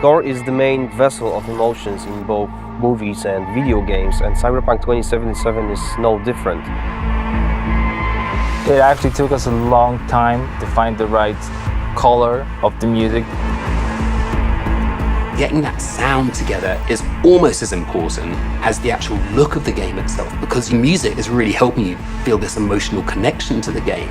Score is the main vessel of emotions in both movies and video games, and Cyberpunk 2077 is no different. It actually took us a long time to find the right color of the music. Getting that sound together is almost as important as the actual look of the game itself, because the music is really helping you feel this emotional connection to the game.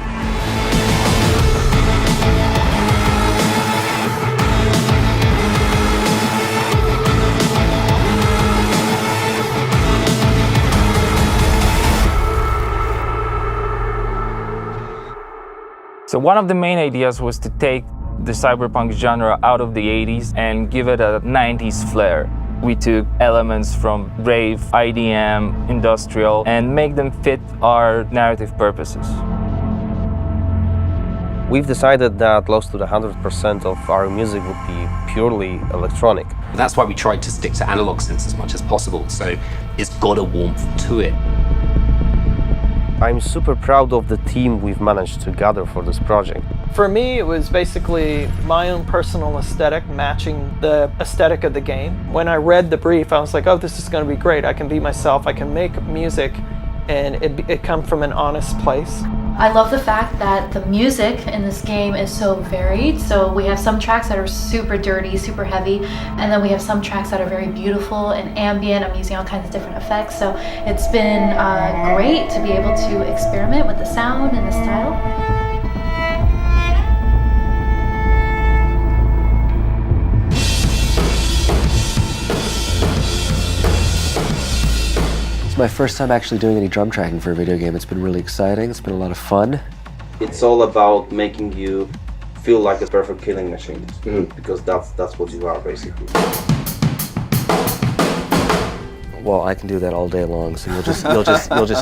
So one of the main ideas was to take the cyberpunk genre out of the 80s and give it a 90s flair. We took elements from rave, IDM, industrial, and make them fit our narrative purposes. We've decided that close to 100% of our music would be purely electronic. That's why we tried to stick to analog synths as much as possible, so it's got a warmth to it. I'm super proud of the team we've managed to gather for this project. For me, it was basically my own personal aesthetic matching the aesthetic of the game. When I read the brief, I was like, oh, this is going to be great. I can be myself, I can make music, and it comes from an honest place. I love the fact that the music in this game is so varied. So we have some tracks that are super dirty, super heavy, and then we have some tracks that are very beautiful and ambient. I'm using all kinds of different effects. So it's been great to be able to experiment with the sound and the style. It's my first time actually doing any drum tracking for a video game. It's been really exciting. It's been a lot of fun. It's all about making you feel like a perfect killing machine, because that's what you are basically. Well, I can do that all day long, so you'll just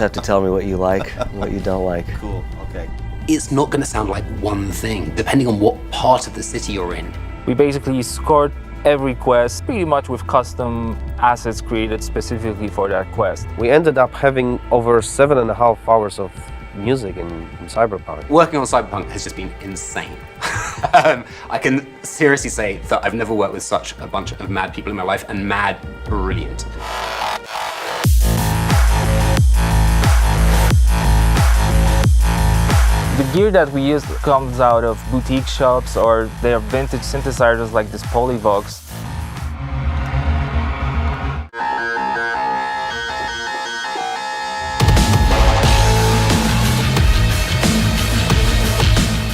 have to tell me what you like and what you don't like. Cool, okay. It's not going to sound like one thing, depending on what part of the city you're in. We basically scored every quest pretty much with custom assets created specifically for that quest. We ended up having over 7.5 hours of music in Cyberpunk. Working on Cyberpunk has just been insane. I can seriously say that I've never worked with such a bunch of mad people in my life, and mad brilliant. The gear that we use comes out of boutique shops, or they are vintage synthesizers like this Polyvox.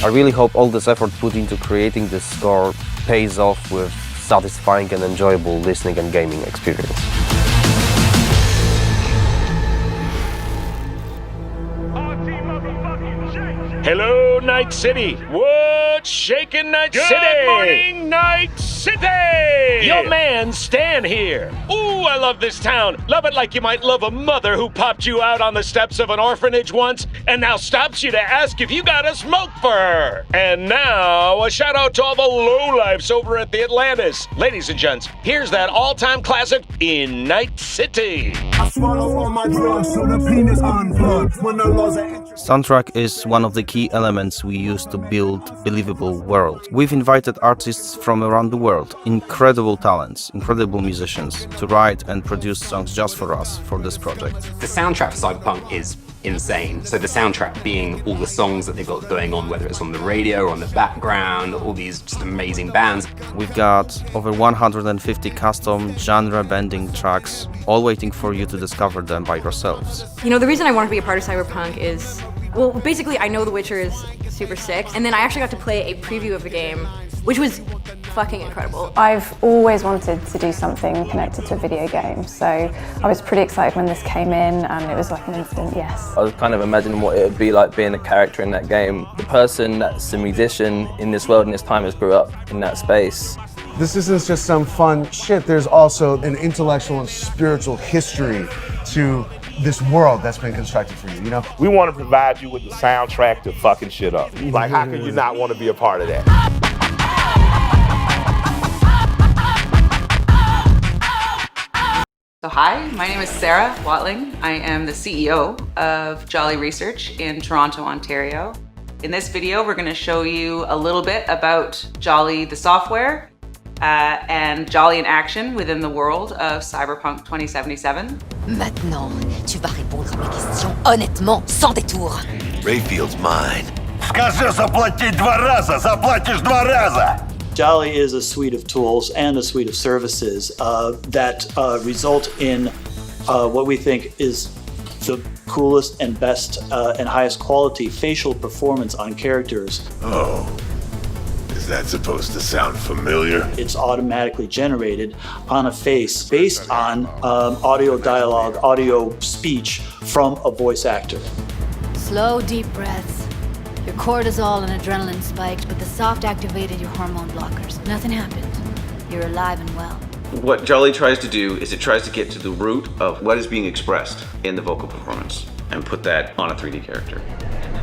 I really hope all this effort put into creating this score pays off with satisfying and enjoyable listening and gaming experience. Hello, Night City. What's shaking, Night City? Good morning, Night City! Your man, Stan here. Ooh, I love this town. Love it like you might love a mother who popped you out on the steps of an orphanage once and now stops you to ask if you got a smoke for her. And now, a shout out to all the lowlifes over at the Atlantis. Ladies and gents, here's that all-time classic in Night City. I swallow all my drugs so the penis unplugged when the laws are Soundtrack is one of the key elements we use to build believable world. We've invited artists from around the world, incredible talents, incredible musicians, to write and produce songs just for us for this project. The soundtrack for Cyberpunk is insane. So the soundtrack being all the songs that they've got going on, whether it's on the radio or on the background, all these just amazing bands. We've got over 150 custom genre-bending tracks, all waiting for you to discover them by yourselves. You know, the reason I wanted to be a part of Cyberpunk is, well, basically I know The Witcher is super sick, and then I actually got to play a preview of the game, which was fucking incredible. I've always wanted to do something connected to a video game, so I was pretty excited when this came in, and it was like an instant yes. I was kind of imagining what it would be like being a character in that game. The person that's a musician in this world and this time has grew up in that space. This isn't just some fun shit, there's also an intellectual and spiritual history to this world that's been constructed for you, you know? We want to provide you with the soundtrack to fucking shit up. Like, how can you not want to be a part of that? So hi, my name is Sarah Watling. I am the CEO of Jolly Research in Toronto, Ontario. In this video, we're going to show you a little bit about Jolly, the software, and Jolly in action within the world of Cyberpunk 2077. Maintenant, tu vas répondre à mes questions honnêtement, sans détour. Rayfield's mine. Скажи заплатить 2 раза, заплатишь 2 раза! Jolly is a suite of tools and a suite of services that result in what we think is the coolest and best and highest quality facial performance on characters. Oh, is that supposed to sound familiar? It's automatically generated on a face based on audio dialogue, audio speech from a voice actor. Slow, deep breaths. Your cortisol and adrenaline spiked, but the soft activated your hormone blockers. Nothing happened. You're alive and well. What Jolly tries to do is it tries to get to the root of what is being expressed in the vocal performance and put that on a 3D character.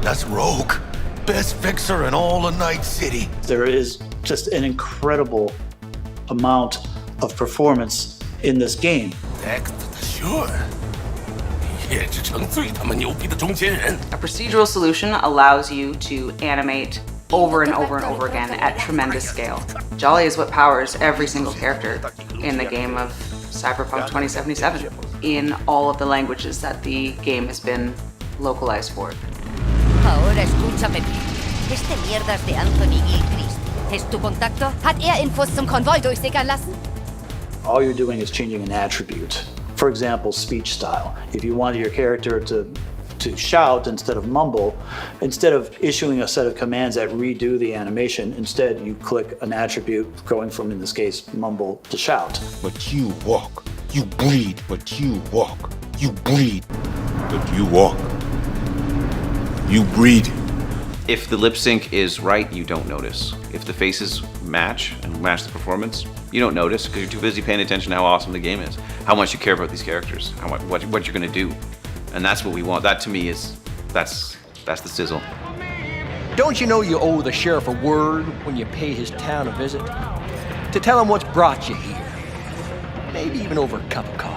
That's Rogue. Best fixer in all of Night City. There is just an incredible amount of performance in this game. Sure. A procedural solution allows you to animate over and over and over again at tremendous scale. Jolly is what powers every single character in the game of Cyberpunk 2077 in all of the languages that the game has been localized for. Ahora escúchame bien. Este mierdas de Anthony Gilchrist. ¿Es tu contacto? Hat Infos zum Konvoi durchsickern lassen? All you're doing is changing an attribute. For example, speech style. If you wanted your character to shout instead of mumble, instead of issuing a set of commands that redo the animation, instead you click an attribute going from, in this case, mumble to shout. But you walk. You breathe, but you walk. You breathe, but you walk. You breathe. If the lip sync is right, you don't notice. If the faces match and match the performance, you don't notice because you're too busy paying attention to how awesome the game is, how much you care about these characters, what you're going to do. And that's what we want. That to me is, that's the sizzle. Don't you know you owe the sheriff a word when you pay his town a visit? To tell him what's brought you here. Maybe even over a cup of coffee.